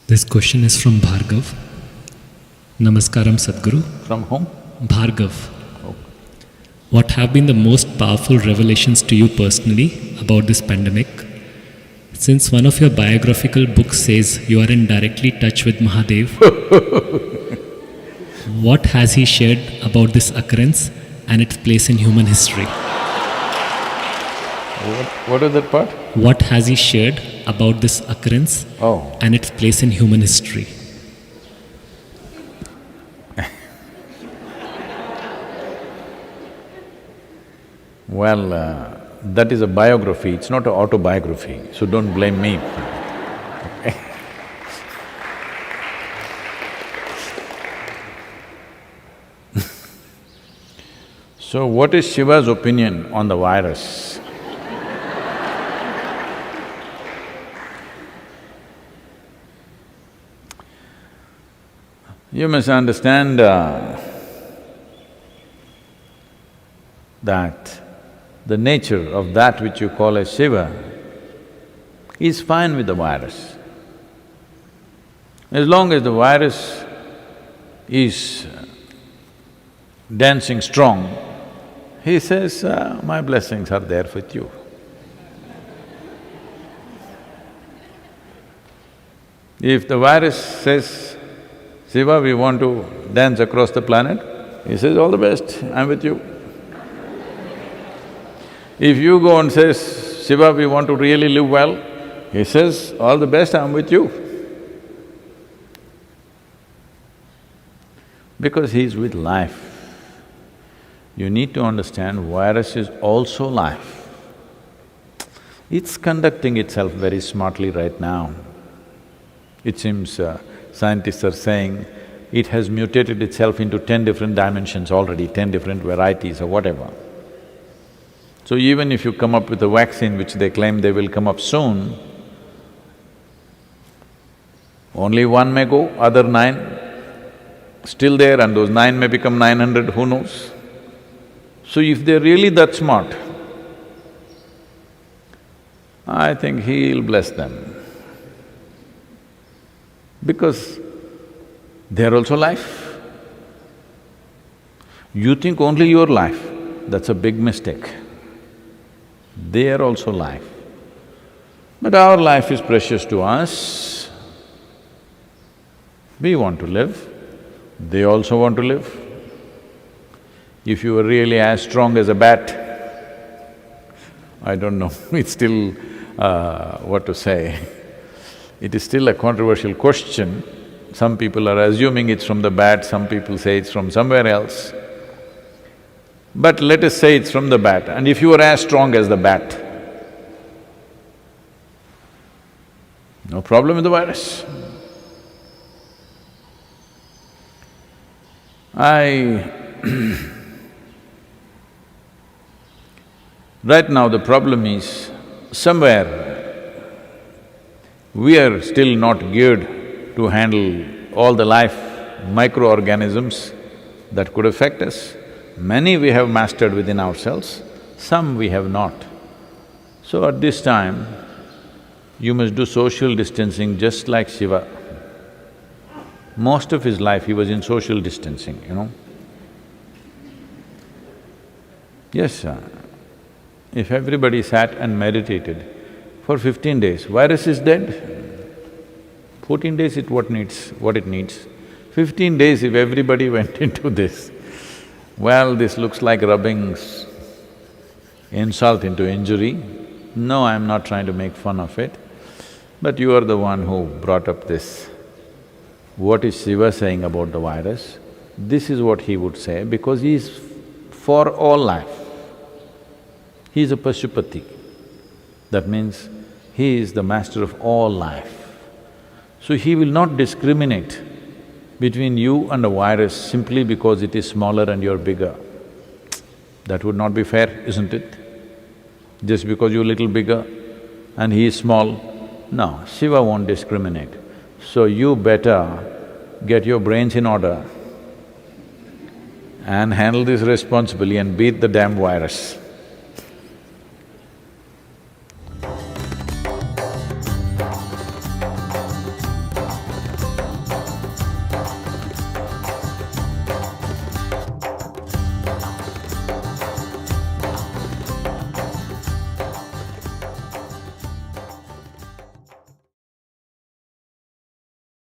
This question is from Bhargav. Namaskaram Sadhguru. From whom? Bhargav. Oh. What have been the most powerful revelations to you personally about this pandemic? Since one of your biographical books says you are in directly touch with Mahadev, what has he shared about this occurrence and its place in human history? What is that part? What has he shared about this occurrence and its place in human history? Well, that is a biography, it's not an autobiography, so don't blame me. So what is Shiva's opinion on the virus? You must understand that the nature of that which you call as Shiva is fine with the virus. As long as the virus is dancing strong, he says, my blessings are there with you. If the virus says, Shiva, we want to dance across the planet, he says, all the best, I'm with you. If you go and says, Shiva, we want to really live well, he says, all the best, I'm with you. Because he's with life. You need to understand virus is also life. It's conducting itself very smartly right now. It seems scientists are saying it has mutated itself into 10 different dimensions already, 10 different varieties or whatever. So even if you come up with a vaccine which they claim they will come up soon, only one may go, other 9 still there, and those 9 may become 900, who knows? So if they're really that smart, I think he'll bless them. Because they're also life. You think only your life, that's a big mistake. They are also life. But our life is precious to us. We want to live, they also want to live. If you were really as strong as a bat, I don't know, it's still what to say. It is still a controversial question. Some people are assuming it's from the bat, some people say it's from somewhere else. But let us say it's from the bat, and if you were as strong as the bat, no problem with the virus. Right now the problem is, somewhere we are still not geared to handle all the life microorganisms that could affect us. Many we have mastered within ourselves, some we have not. So at this time, you must do social distancing just like Shiva. Most of his life he was in social distancing, you know. Yes, if everybody sat and meditated for 15 days, virus is dead. 14 days what it needs. 15 days if everybody went into this, well, this looks like rubbing insult into injury. No, I'm not trying to make fun of it, but you are the one who brought up this. What is Shiva saying about the virus? This is what he would say, because he is for all life. He is a Pashupati. That means he is the master of all life. So he will not discriminate between you and a virus simply because it is smaller and you're bigger. That would not be fair, isn't it? Just because you're a little bigger and he is small, no, Shiva won't discriminate. So you better get your brains in order and handle this responsibly and beat the damn virus.